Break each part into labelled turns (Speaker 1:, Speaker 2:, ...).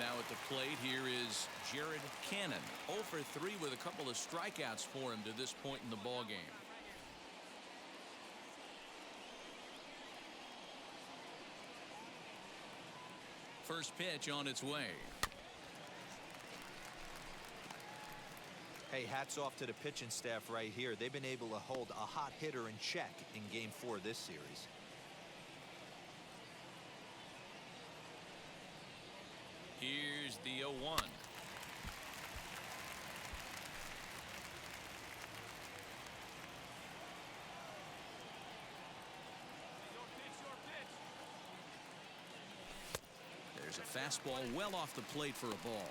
Speaker 1: Now at the plate, here is Jared Cannon. 0 for 3 with a couple of strikeouts for him to this point in the ballgame. First pitch on its way.
Speaker 2: Hey, hats off to the pitching staff right here. They've been able to hold a hot hitter in check in Game 4 of this series.
Speaker 1: Here's the 0-1. There's a fastball well off the plate for a ball.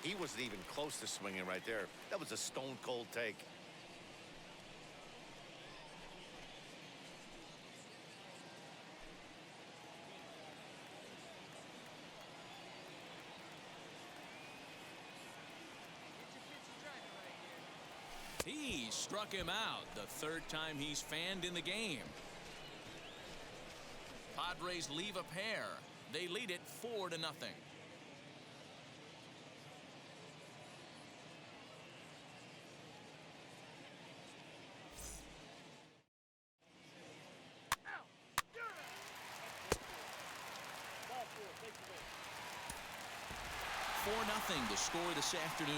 Speaker 3: He wasn't even close to swinging right there. That was a stone cold take.
Speaker 1: He struck him out, the third time he's fanned in the game. Padres leave a pair. They lead it 4-0. $4-0 to score this afternoon.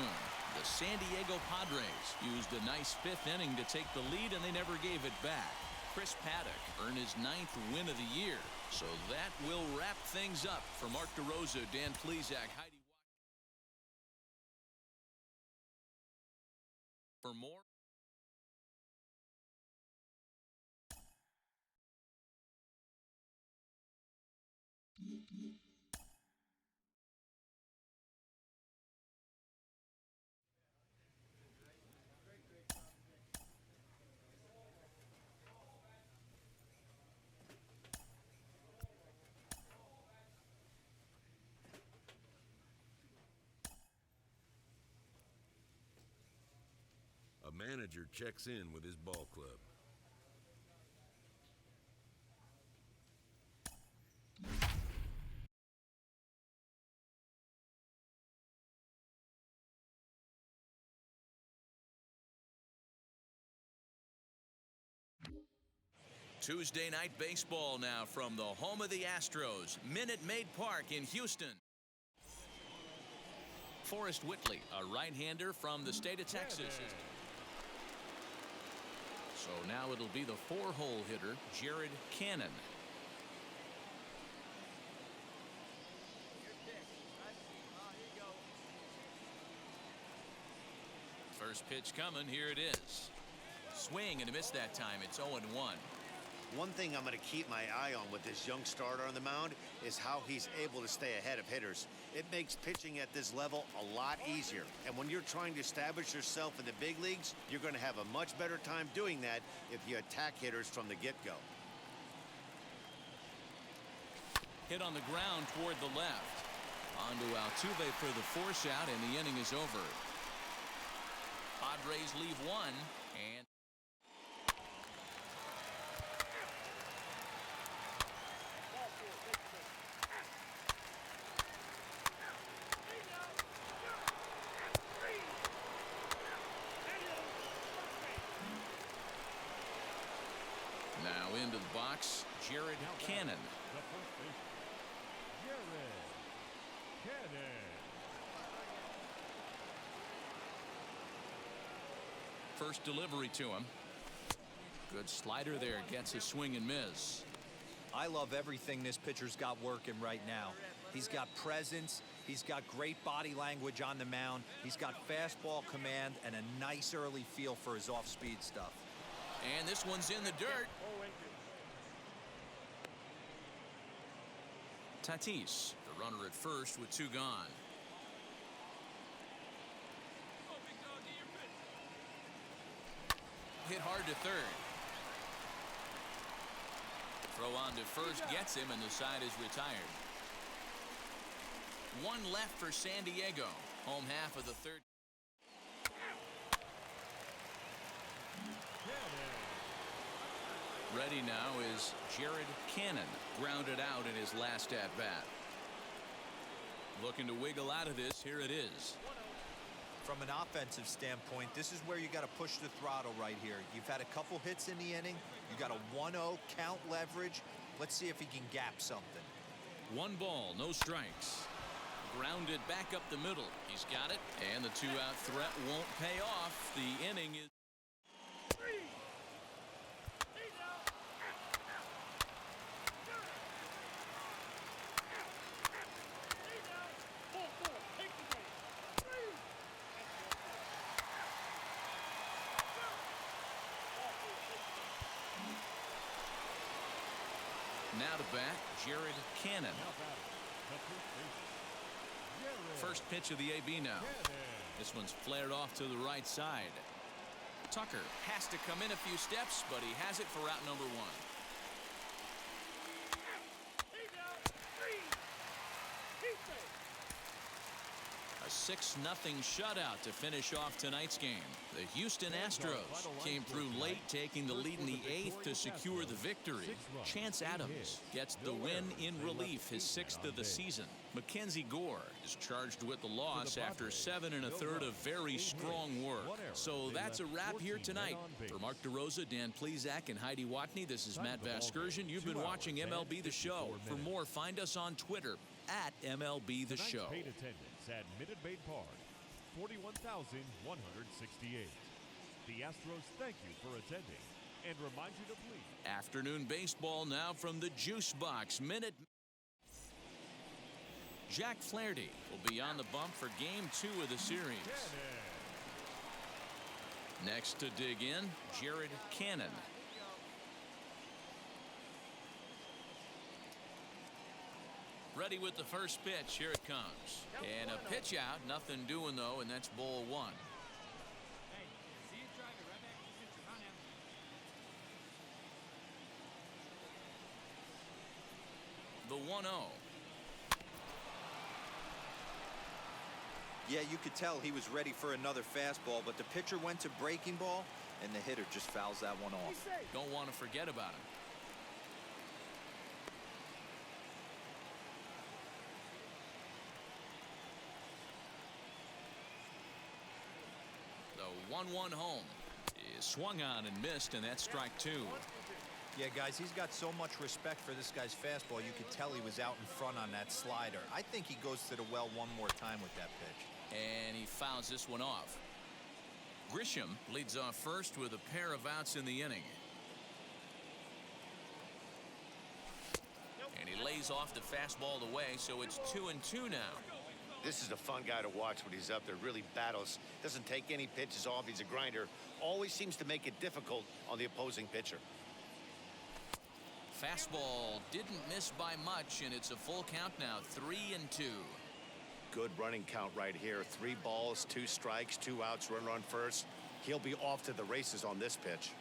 Speaker 1: The San Diego Padres used a nice fifth inning to take the lead, and they never gave it back. Chris Paddock earned his 9th win of the year. So that will wrap things up. For Mark DeRosa, Dan Plesac, Heidi for more.
Speaker 4: A manager checks in with his ball club.
Speaker 1: Tuesday night baseball now from the home of the Astros, Minute Maid Park in Houston. Forrest Whitley, a right-hander from the state of Texas. So now it'll be the 4-hole hitter, Jared Cannon. First pitch coming. Here it is. Swing and a miss that time. It's 0-1.
Speaker 3: One thing I'm going to keep my eye on with this young starter on the mound is how he's able to stay ahead of hitters. It makes pitching at this level a lot easier. And when you're trying to establish yourself in the big leagues, you're going to have a much better time doing that if you attack hitters from the get-go.
Speaker 1: Hit on the ground toward the left. On to Altuve for the force out, and the inning is over. Padres leave one, and now into the box, Jared Cannon. First delivery to him. Good slider there, gets a swing and miss.
Speaker 2: I love everything this pitcher's got working right now. He's got presence, he's got great body language on the mound, he's got fastball command and a nice early feel for his off-speed stuff.
Speaker 1: And this one's in the dirt. Tatis, the runner at first with 2 gone. Hit hard to third. Throw on to first gets him, and the side is retired. 1 left for San Diego. Home half of the third. Ready now is Jared Cannon, grounded out in his last at-bat. Looking to wiggle out of this. Here it is.
Speaker 2: From an offensive standpoint, this is where you got to push the throttle right here. You've had a couple hits in the inning. You got a 1-0 count leverage. Let's see if he can gap something.
Speaker 1: 1 ball, no strikes. Grounded back up the middle. He's got it, and the 2-out threat won't pay off. The inning is. Now to bat, Jared Cannon. First pitch of the AB now. This one's flared off to the right side. Tucker has to come in a few steps, but he has it for out number 1. A 6-0 shutout to finish off tonight's game. The Houston Astros came through late, taking the lead in the 8th to secure the victory. Chance Adams gets the win in relief, his 6th of the season. Mackenzie Gore is charged with the loss after 7 1/3 of very strong work. So that's a wrap here tonight. For Mark DeRosa, Dan Plesac, and Heidi Watney, this is Matt Vasgersian. You've been watching MLB The Show. For more, find us on Twitter at MLB The Show.
Speaker 5: Paid attendance at Minute Maid Park, 41,168. The Astros thank you for attending and remind you to please.
Speaker 1: Afternoon baseball now from the Juice Box. Jack Flaherty will be on the bump for Game 2 of the series. Next to dig in, Jared Cannon. Ready with the first pitch. Here it comes. And a pitch out. Nothing doing, though, and that's ball 1. The 1-0.
Speaker 2: Yeah, you could tell he was ready for another fastball, but the pitcher went to breaking ball, and the hitter just fouls that one off.
Speaker 1: Don't want to forget about him. The 1-1 home is swung on and missed, and that's strike 2.
Speaker 2: Yeah, guys, he's got so much respect for this guy's fastball. You could tell he was out in front on that slider. I think he goes to the well one more time with that pitch.
Speaker 1: And he fouls this one off. Grisham leads off first with a pair of outs in the inning. And he lays off the fastball away, so it's 2-2 now.
Speaker 3: This is a fun guy to watch when he's up there. Really battles. Doesn't take any pitches off. He's a grinder. Always seems to make it difficult on the opposing pitcher.
Speaker 1: Fastball didn't miss by much, and it's a full count now, 3-2.
Speaker 3: Good running count right here. 3 balls, 2 strikes, 2 outs, runner on first. He'll be off to the races on this pitch.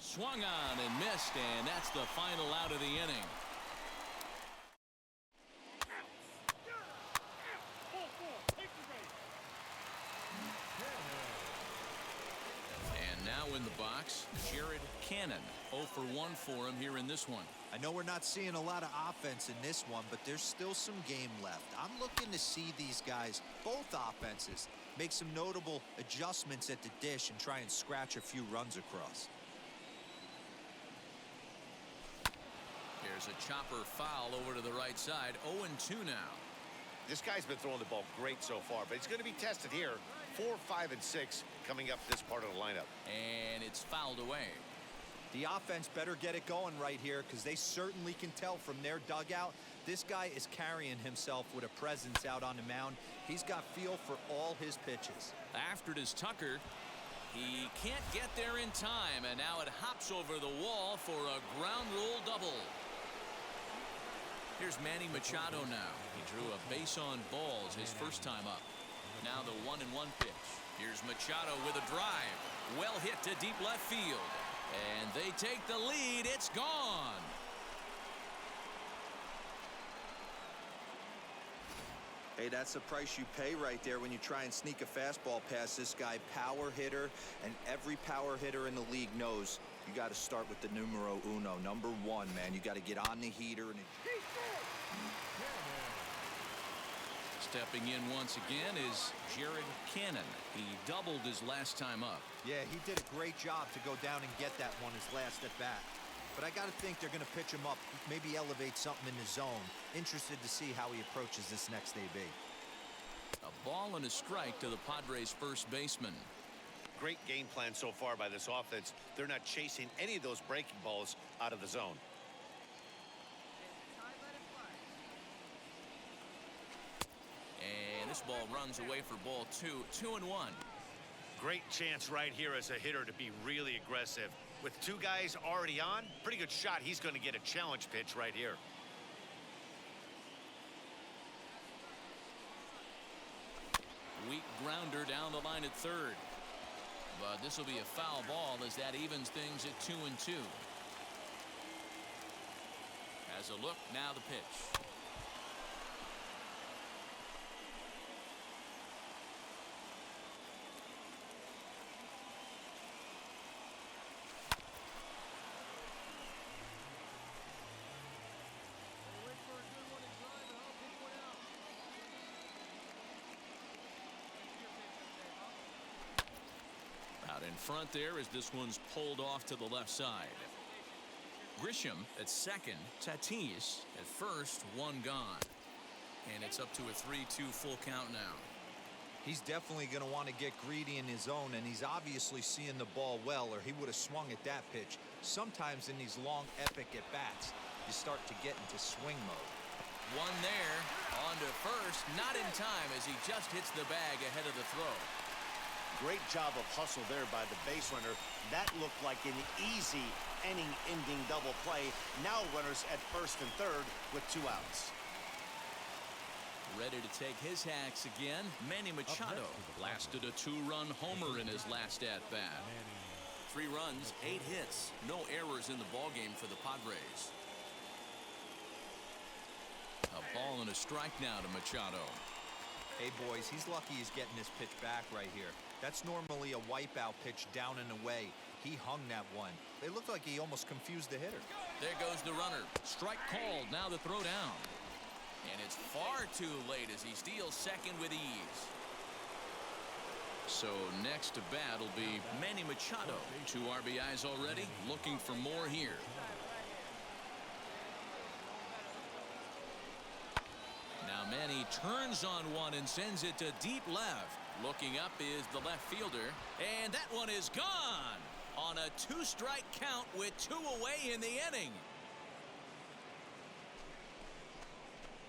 Speaker 1: Swung on and missed, and that's the final out of the inning. And now in the box, Jared Cannon. 0 for 1 for him here in this one.
Speaker 2: I know we're not seeing a lot of offense in this one, but there's still some game left. I'm looking to see these guys, both offenses, make some notable adjustments at the dish and try and scratch a few runs across.
Speaker 1: There's a chopper foul over to the right side. 0-2 now.
Speaker 3: This guy's been throwing the ball great so far, but he's going to be tested here. 4, 5, and 6 coming up this part of the lineup.
Speaker 1: And it's fouled away.
Speaker 2: The offense better get it going right here because they certainly can tell from their dugout this guy is carrying himself with a presence out on the mound. He's got feel for all his pitches.
Speaker 1: After it is Tucker. He can't get there in time, and now it hops over the wall for a ground rule double. Here's Manny Machado now. He drew a base on balls his first time up. Now the 1-1 pitch. Here's Machado with a drive. Well hit to deep left field. And they take the lead. It's gone.
Speaker 2: Hey, that's the price you pay right there when you try and sneak a fastball past this guy. Power hitter, and every power hitter in the league knows you got to start with the numero uno, number 1, man. You got to get on the heater. And
Speaker 1: Stepping in once again is Jared Cannon. He doubled his last time up.
Speaker 2: Yeah, he did a great job to go down and get that one his last at bat. But I got to think they're going to pitch him up, maybe elevate something in the zone. Interested to see how he approaches this next AB.
Speaker 1: A ball and a strike to the Padres' first baseman.
Speaker 3: Great game plan so far by this offense. They're not chasing any of those breaking balls out of the zone.
Speaker 1: And this ball runs away for ball 2, 2-1.
Speaker 3: Great chance right here as a hitter to be really aggressive. With two guys already on, pretty good shot. He's going to get a challenge pitch right here.
Speaker 1: Weak grounder down the line at third. But this will be a foul ball as that evens things at 2-2. As a look, now the pitch. Out in front there as this one's pulled off to the left side. Grisham at second. Tatis at first. One gone. And it's up to a 3-2 full count now.
Speaker 2: He's definitely going to want to get greedy in his zone, and he's obviously seeing the ball well, or he would have swung at that pitch. Sometimes in these long, epic at-bats, you start to get into swing mode.
Speaker 1: One there. On to first. Not in time as he just hits the bag ahead of the throw.
Speaker 3: Great job of hustle there by the base runner. That looked like an easy inning-ending double play. Now runners at first and third with 2 outs.
Speaker 1: Ready to take his hacks again. Manny Machado blasted a 2-run homer in his last at-bat. 3 runs, 8 hits. No errors in the ballgame for the Padres. A ball and a strike now to Machado.
Speaker 2: Hey, boys, he's lucky he's getting this pitch back right here. That's normally a wipeout pitch down and away. He hung that one. It looked like he almost confused the hitter.
Speaker 1: There goes the runner. Strike called. Now the throw down. And it's far too late as he steals second with ease. So next to bat will be Manny Machado. 2 RBIs already. Looking for more here. Now Manny turns on one and sends it to deep left. Looking up is the left fielder. And that one is gone on a 2-strike count with 2 away in the inning.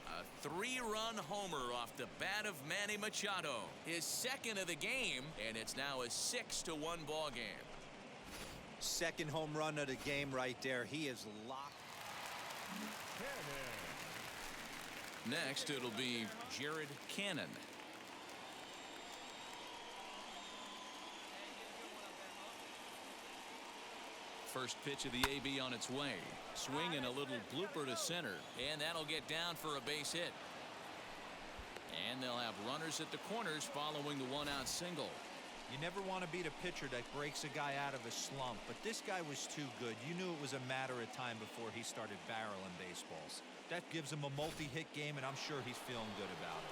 Speaker 1: A 3-run homer off the bat of Manny Machado. His second of the game, and it's now a 6-1 ball game.
Speaker 2: Second home run of the game right there. He is locked.
Speaker 1: Next, it'll be Jared Cannon. First pitch of the AB on its way. Swing and a little blooper to center. And that'll get down for a base hit. And they'll have runners at the corners following the 1-out single.
Speaker 2: You never want to beat a pitcher that breaks a guy out of a slump, but this guy was too good. You knew it was a matter of time before he started barreling baseballs. That gives him a multi-hit game, and I'm sure he's feeling good about it.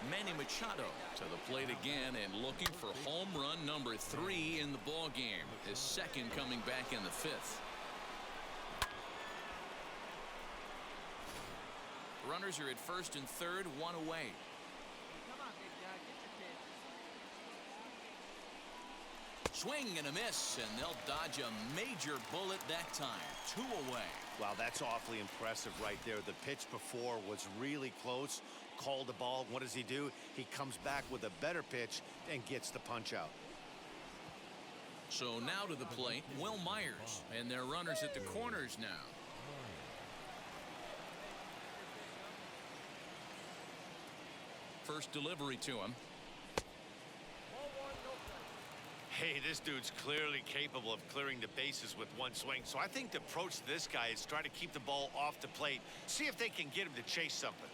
Speaker 1: Manny Machado to the plate again and looking for home run number 3 in the ball game. His second coming back in the 5th. Runners are at first and third, 1 away. Swing and a miss, and they'll dodge a major bullet that time. 2 away.
Speaker 3: Wow, that's awfully impressive right there. The pitch before was really close. Called the ball. What does he do? He comes back with a better pitch and gets the punch out.
Speaker 1: So now to the plate, Will Myers, and their runners at the corners now. First delivery to him.
Speaker 3: Hey, this dude's clearly capable of clearing the bases with 1 swing. So I think the approach to this guy is try to keep the ball off the plate. See if they can get him to chase something.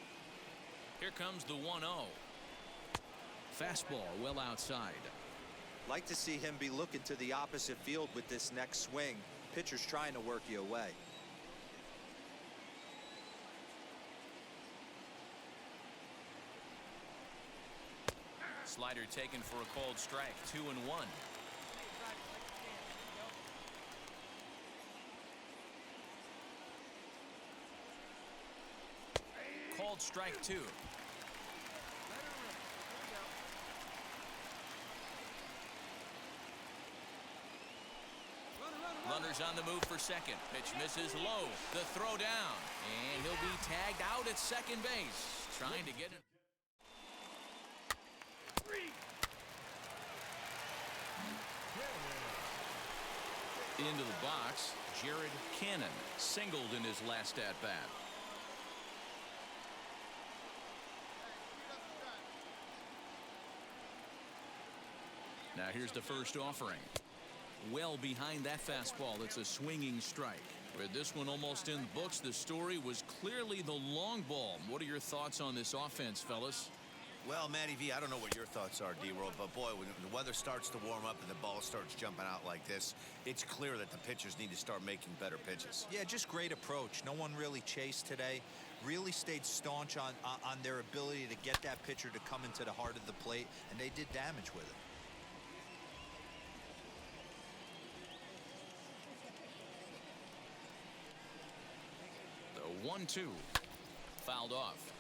Speaker 1: Here comes the 1-0. Fastball well outside.
Speaker 2: Like to see him be looking to the opposite field with this next swing. Pitcher's trying to work you away.
Speaker 1: Slider taken for a called strike. 2-1. Called strike 2. Runners on the move for second. Pitch misses low. The throw down. And he'll be tagged out at second base. Trying to get it. Into the box, Jared Cannon singled in his last at-bat. Now here's the first offering. Well behind that fastball. It's a swinging strike. With this one almost in the books, the story was clearly the long ball. What are your thoughts on this offense, fellas?
Speaker 3: Well, Matty V, I don't know what your thoughts are, D-World, but boy, when the weather starts to warm up and the ball starts jumping out like this, it's clear that the pitchers need to start making better pitches.
Speaker 2: Yeah, just great approach. No one really chased today. Really stayed staunch on their ability to get that pitcher to come into the heart of the plate, and they did damage with it.
Speaker 1: The 1-2. Fouled off.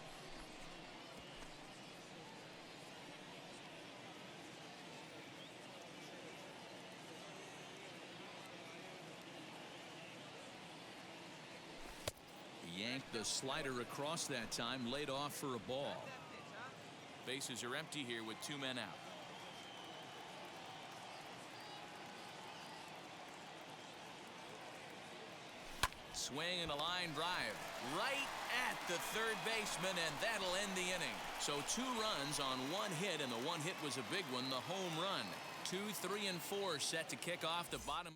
Speaker 1: Yanked the slider across that time, laid off for a ball. Bases are empty here with 2 men out. Swing and a line drive right at the third baseman, and that'll end the inning. So 2 runs on 1 hit, and the 1 hit was a big one, the home run. 2, 3, and 4 set to kick off the bottom.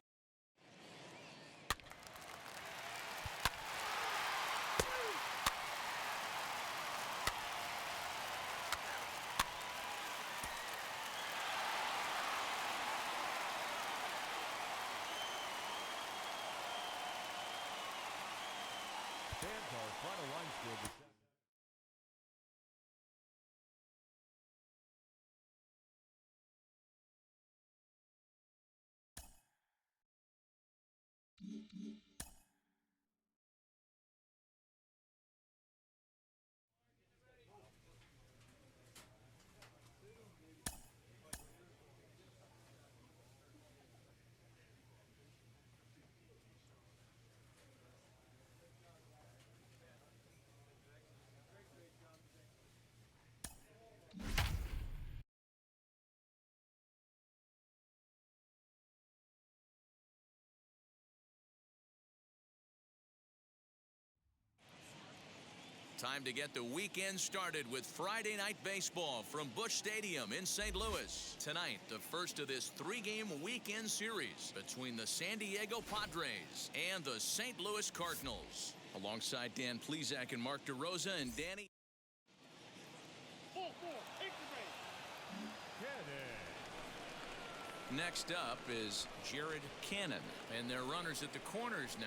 Speaker 5: Fans our final line score this
Speaker 1: Time to get the weekend started with Friday Night Baseball from Busch Stadium in St. Louis. Tonight, the first of this 3-game weekend series between the San Diego Padres and the St. Louis Cardinals. Alongside Dan Plesac and Mark DeRosa and Danny. Next up is Jared Cannon, and they're runners at the corners now.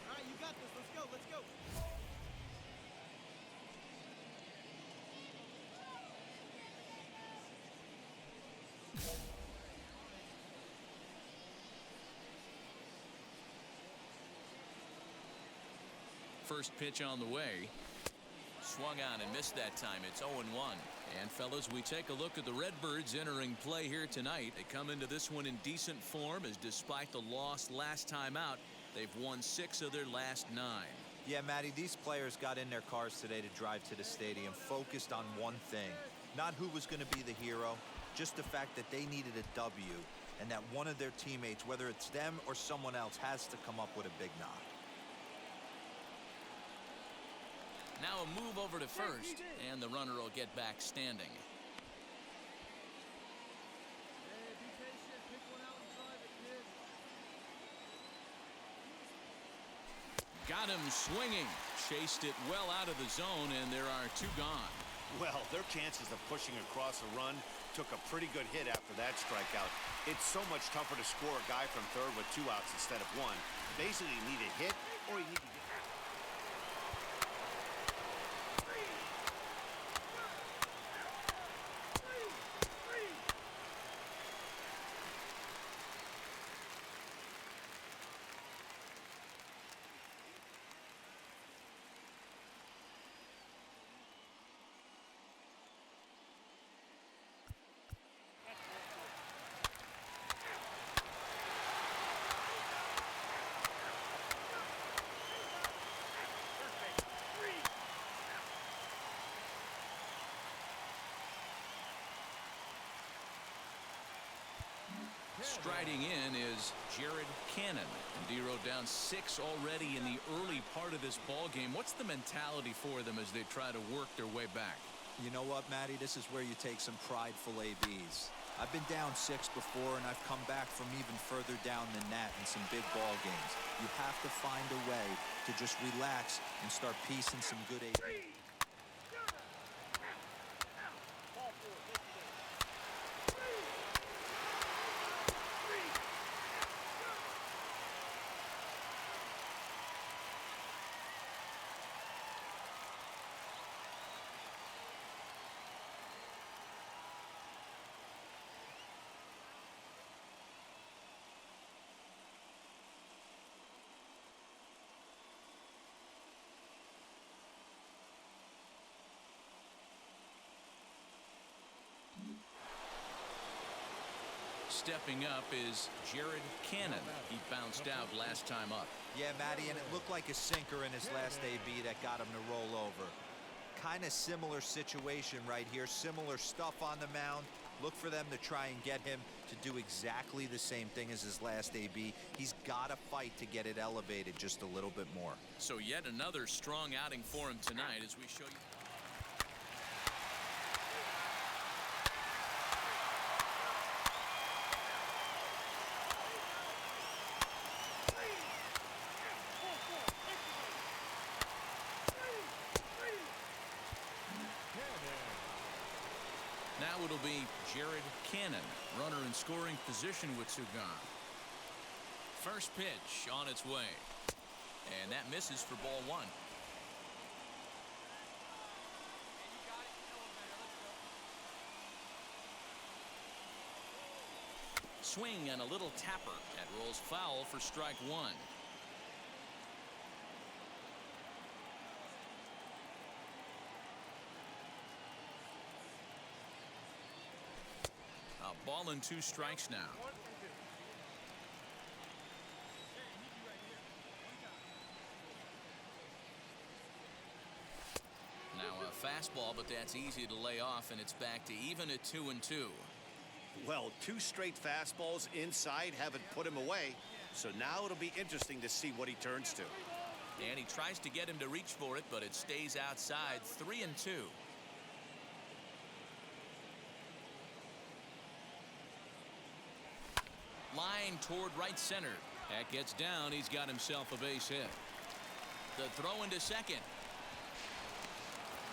Speaker 6: All right, you got this. Let's go. Let's go.
Speaker 1: First pitch on the way. Swung on and missed that time. It's 0-1. And fellas, we take a look at the Redbirds entering play here tonight. They come into this one in decent form, as despite the loss last time out, they've won 6 of their last 9.
Speaker 2: Yeah, Matty, these players got in their cars today to drive to the stadium, focused on one thing. Not who was going to be the hero, just the fact that they needed a W, and that one of their teammates, whether it's them or someone else, has to come up with a big knock.
Speaker 1: Now a move over to first, and the runner will get back standing.
Speaker 6: Hey, be patient. Pick one out and drive it, kid.
Speaker 1: Got him swinging. Chased it well out of the zone, and there are 2 gone.
Speaker 3: Well, their chances of pushing across a run took a pretty good hit after that strikeout. It's so much tougher to score a guy from third with 2 outs instead of 1. Basically, you need a hit or you need to get...
Speaker 1: Striding in is Jared Cannon. And D-Row down 6 already in the early part of this ball game. What's the mentality for them as they try to work their way back?
Speaker 2: You know what, Matty? This is where you take some prideful ABs. I've been down 6 before, and I've come back from even further down than that in some big ball games. You have to find a way to just relax and start piecing some good ABs.
Speaker 1: Stepping up is Jared Cannon. He bounced out last time up.
Speaker 2: Yeah, Matty, and it looked like a sinker in his last AB that got him to roll over. Kind of similar situation right here. Similar stuff on the mound. Look for them to try and get him to do exactly the same thing as his last AB. He's got to fight to get it elevated just a little bit more.
Speaker 1: So yet another strong outing for him tonight as we show you. Now it'll be Jared Cannon, runner in scoring position with Sugan. First pitch on its way. And that misses for ball 1. Swing and a little tapper. That rolls foul for strike 1. A ball and 2 strikes now. Now a fastball, but that's easy to lay off, and it's back to even at 2-2.
Speaker 3: Well, 2 straight fastballs inside haven't put him away. So now it'll be interesting to see what he turns to.
Speaker 1: And he tries to get him to reach for it, but it stays outside. 3-2. Line toward right center. That gets down. He's got himself a base hit. The throw into second.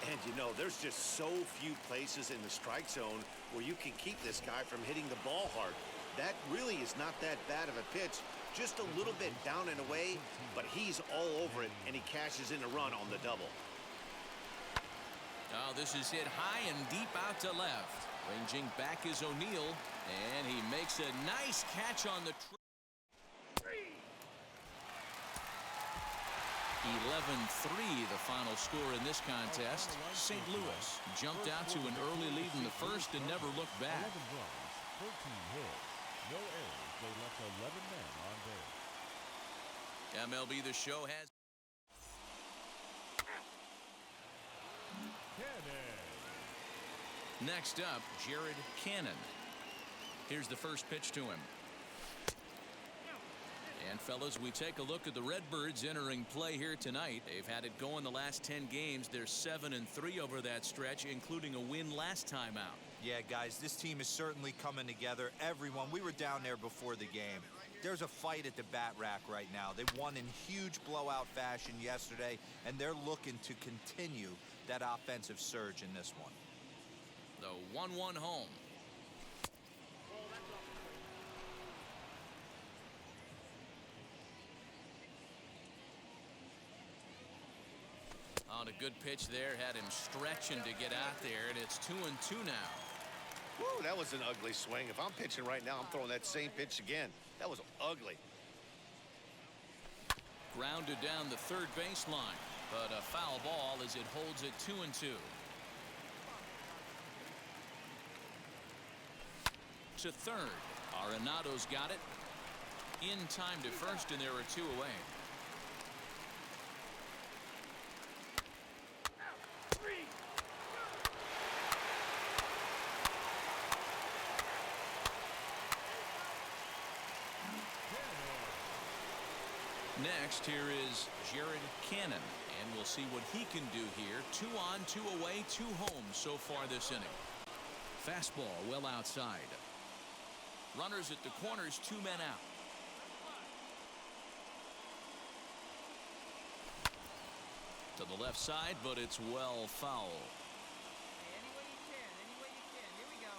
Speaker 3: And you know, there's just so few places in the strike zone where you can keep this guy from hitting the ball hard. That really is not that bad of a pitch. Just a little bit down and away, but he's all over it, and he cashes in a run on the double.
Speaker 1: Oh, this is hit high and deep out to left. Ranging back is O'Neill, and he makes a nice catch on the 11-3 the final score in this contest. St. Louis jumped out to an early lead in the first and never looked back.
Speaker 5: 11 runs, 13 hits, no errors. They left 11 men on base.
Speaker 1: MLB The Show has
Speaker 5: Cannon.
Speaker 1: next up Jared Cannon. Here's the first pitch to him. And fellas, we take a look at the Redbirds entering play here tonight. They've had it going the last 10 games. They're 7-3 over that stretch, including a win last time out.
Speaker 2: Yeah, guys, this team is certainly coming together. Everyone, we were down there before the game. There's a fight at the bat rack right now. They won in huge blowout fashion yesterday, and they're looking to continue that offensive surge in this one.
Speaker 1: The 1-1 home. On a good pitch there, had him stretching to get out there, and it's 2-2 now.
Speaker 3: Woo, that was an ugly swing. If I'm pitching right now, I'm throwing that same pitch again. That was ugly.
Speaker 1: Grounded down the third baseline, but a foul ball as it holds it 2-2. To third, Arenado's got it. In time to first, and there are 2 away. next, here is Jared Cannon, and we'll see what he can do here. 2 on, 2 away, 2 home so far this inning. Fastball well outside. Runners at the corners, 2 men out. To the left side, but it's well foul.
Speaker 6: Any way you can. Any way you can. Here we go.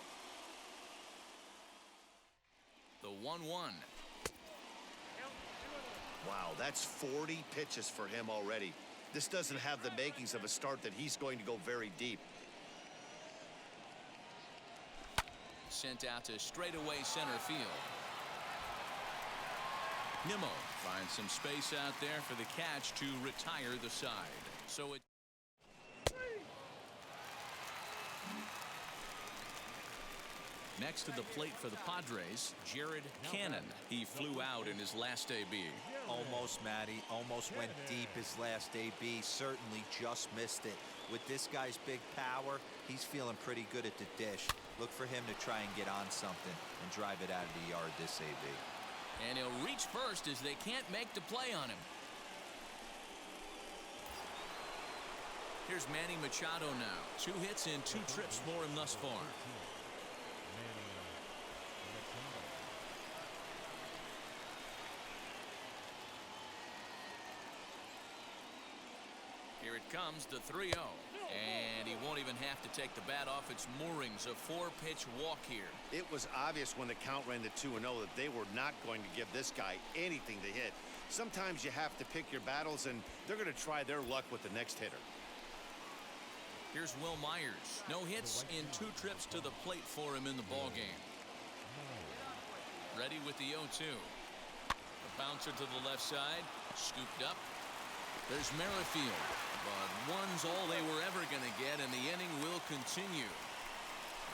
Speaker 1: The 1-1.
Speaker 3: Wow, that's 40 pitches for him already. This doesn't have the makings of a start that he's going to go very deep.
Speaker 1: Sent out to straightaway center field. Nimmo finds some space out there for the catch to retire the side. So it next to the plate for the Padres, Jared Cannon. He flew out in his last AB.
Speaker 2: Almost, Matty. Almost went deep his last AB. Certainly just missed it. With this guy's big power, he's feeling pretty good at the dish. Look for him to try and get on something and drive it out of the yard this AB.
Speaker 1: And he'll reach first as they can't make the play on him. Here's Manny Machado now. 2 hits and 2 trips for him thus far. Here it comes, the 3-0. And he won't even have to take the bat off its moorings. A 4-pitch walk here.
Speaker 3: It was obvious when the count ran to 2-0 that they were not going to give this guy anything to hit. Sometimes you have to pick your battles, and they're going to try their luck with the next hitter.
Speaker 1: Here's Will Myers. No hits in 2 trips to the plate for him in the ballgame. Ready with the 0-2. The bouncer to the left side. Scooped up. There's Merrifield. But one's all they were ever going to get, and the inning will continue.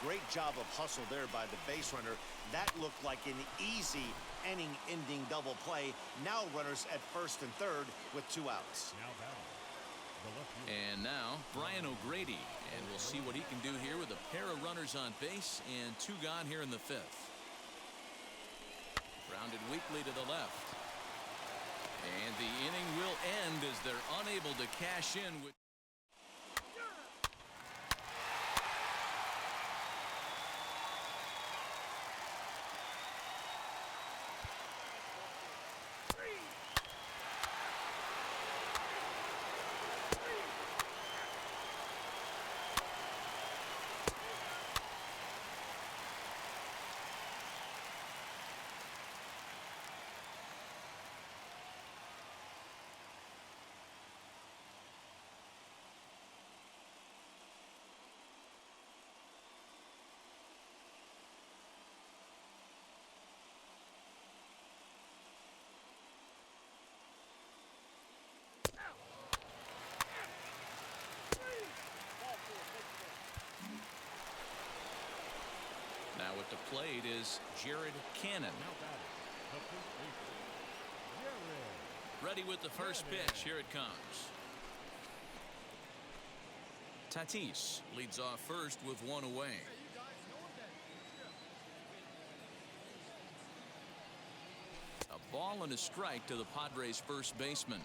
Speaker 3: Great job of hustle there by the base runner. That looked like an easy inning-ending double play. Now runners at first and third with 2 outs.
Speaker 1: And now Brian O'Grady, and we'll see what he can do here with a pair of runners on base and 2 gone here in the 5th. Grounded weakly to the left. And the inning will end as they're unable to cash in with now at the plate is Jared Cannon. Ready with the first pitch. Here it comes. Tatis leads off first with 1 away. A ball and a strike to the Padres' first baseman.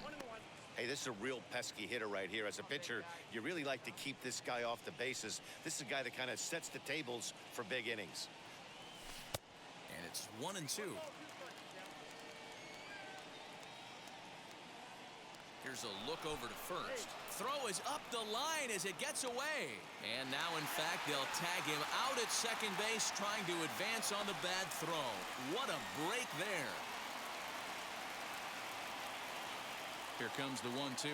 Speaker 3: Hey, this is a real pesky hitter right here. As a pitcher, you really like to keep this guy off the bases. This is a guy that kind of sets the tables for big innings.
Speaker 1: And it's 1-2. Here's a look over to first. Throw is up the line as it gets away. And now, in fact, they'll tag him out at second base, trying to advance on the bad throw. What a break there. Here comes the 1-2.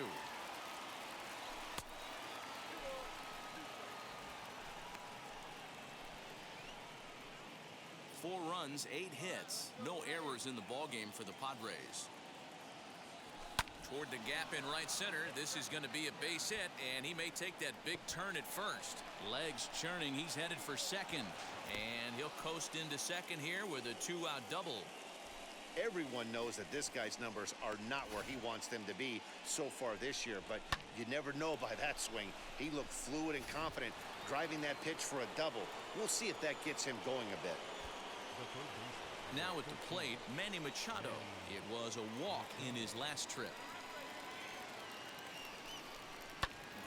Speaker 1: Four runs, 8 hits, no errors in the ballgame for the Padres. Toward the gap in right center. This is going to be a base hit, and he may take that big turn at first. Legs churning. He's headed for second, and he'll coast into second here with a 2-out double.
Speaker 3: Everyone knows that this guy's numbers are not where he wants them to be so far this year, but you never know by that swing. He looked fluid and confident, driving that pitch for a double. We'll see if that gets him going a bit.
Speaker 1: Now at the plate, Manny Machado. It was a walk in his last trip.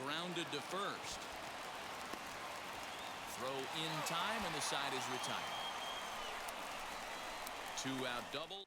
Speaker 1: Grounded to first. Throw in time, and the side is retired. 2-out double.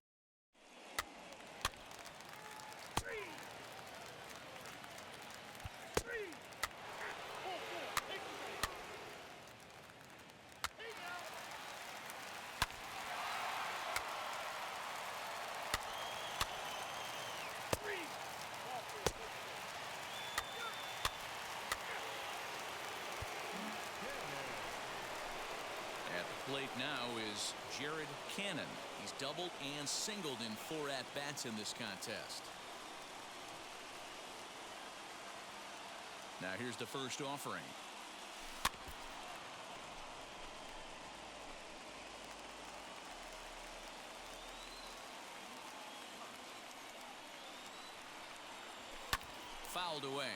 Speaker 1: At the plate now is Jared Cannon. He's doubled and singled in 4 at-bats in this contest. Now here's the first offering. Fouled away.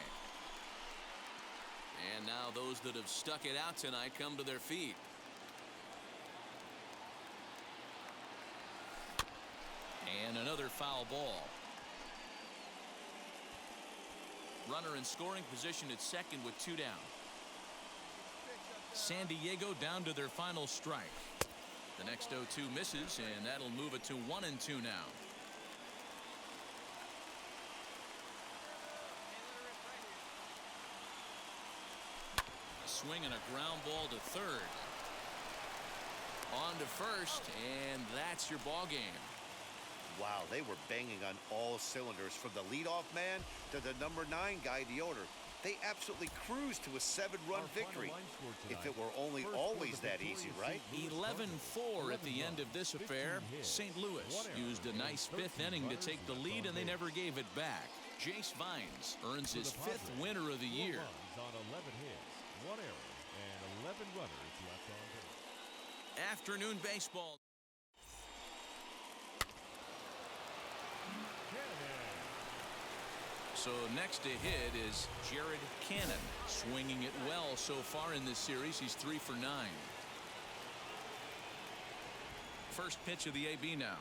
Speaker 1: And now those that have stuck it out tonight come to their feet. And another foul ball. Runner in scoring position at second with 2 down. San Diego down to their final strike. The next 0-2 misses, and that'll move it to 1-2 now. A swing and a ground ball to third. On to first, and that's your ball game.
Speaker 3: Wow, they were banging on all cylinders from the leadoff man to the number 9 guy in the order. They absolutely cruised to a 7-run victory. If it were only always that easy, right?
Speaker 1: 11-4 at the end of this affair. St. Louis used a nice 5th inning to take the lead, and they never gave it back. Jace Vines earns his 5th winner of the year.
Speaker 5: On 11 hits, 1 error, and 11 runners left on base.
Speaker 1: Afternoon baseball. So next to hit is Jared Cannon, swinging it well so far in this series. He's 3 for 9. First pitch of the AB now.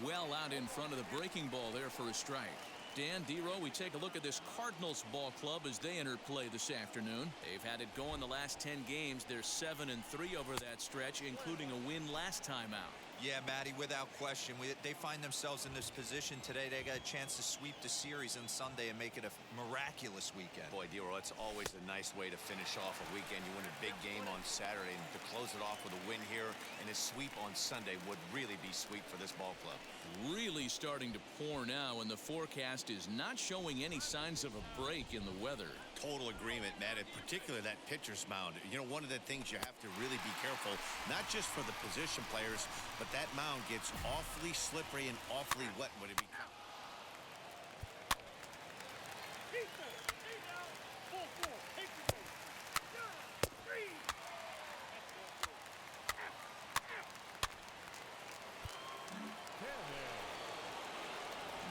Speaker 1: Well out in front of the breaking ball there for a strike. Dan, D-Row, we take a look at this Cardinals ball club as they enter play this afternoon. They've had it going the last 10 games. They're 7-3 over that stretch, including a win last time out.
Speaker 2: Yeah, Matty, without question. They find themselves in this position today. They got a chance to sweep the series on Sunday and make it a miraculous weekend.
Speaker 3: Boy, D-Row, it's always a nice way to finish off a weekend. You win a big game on Saturday, and to close it off with a win here and a sweep on Sunday would really be sweet for this ball club.
Speaker 1: Really starting to pour now, and the forecast is not showing any signs of a break in the weather.
Speaker 3: Total agreement, Matt, in particular that pitcher's mound. You know, one of the things you have to really be careful, not just for the position players, but that mound gets awfully slippery and awfully wet when it becomes.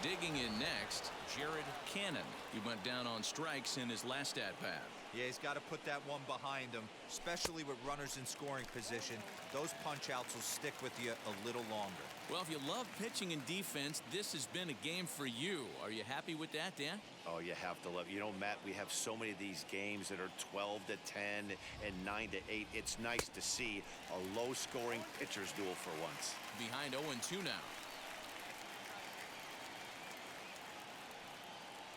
Speaker 1: Digging in next, Jared Cannon. He went down on strikes in his last at-bat.
Speaker 2: Yeah, he's got to put that one behind him, especially with runners in scoring position. Those punch-outs will stick with you a little longer.
Speaker 1: Well, if you love pitching and defense, this has been a game for you. Are you happy with that, Dan?
Speaker 3: Oh, you have to love. You know, Matt, we have so many of these games that are 12-10 and 9-8. It's nice to see a low-scoring pitcher's duel for once.
Speaker 1: Behind 0-2 now.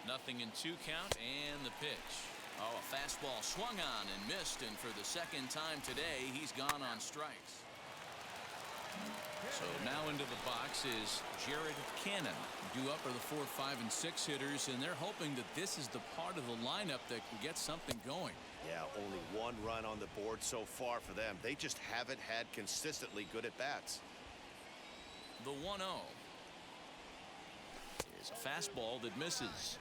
Speaker 1: Nothing in 2 count, and the pitch. Oh, a fastball swung on and missed, and for the second time today, he's gone on strikes. So now into the box is Jared Cannon. Due up are the 4, 5, and 6 hitters, and they're hoping that this is the part of the lineup that can get something going.
Speaker 3: Yeah, only 1 run on the board so far for them. They just haven't had consistently good at-bats.
Speaker 1: The 1-0 is a fastball that misses.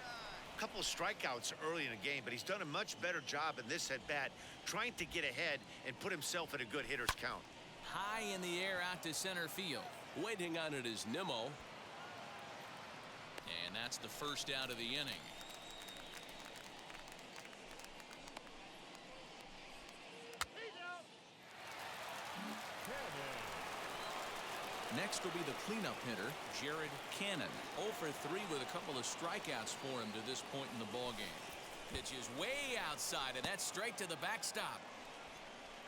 Speaker 3: A couple of strikeouts early in the game, but he's done a much better job in this at-bat trying to get ahead and put himself in a good hitter's count.
Speaker 1: High in the air out to center field. Waiting on it is Nimmo. And that's the first out of the inning. Next will be the cleanup hitter, Jared Cannon. 0 for 3 with a couple of strikeouts for him to this point in the ballgame. Pitch is way outside, and that's straight to the backstop.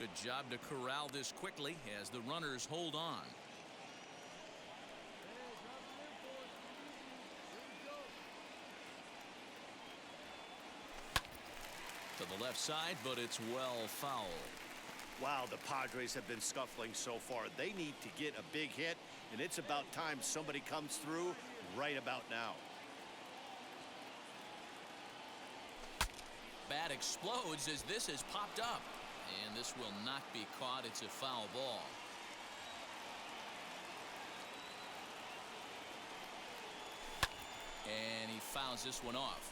Speaker 1: Good job to corral this quickly as the runners hold on. To the left side, but it's well foul.
Speaker 3: Wow, the Padres have been scuffling so far. They need to get a big hit, and it's about time somebody comes through right about now.
Speaker 1: Bat explodes as this has popped up. And this will not be caught. It's a foul ball. And he fouls this one off.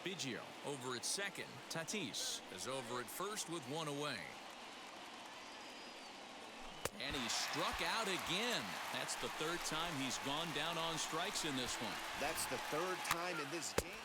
Speaker 1: Biggio over at second. Tatis is over at first with one away. And he struck out again. That's the third time he's gone down on strikes in this one.
Speaker 3: That's the third time in this game.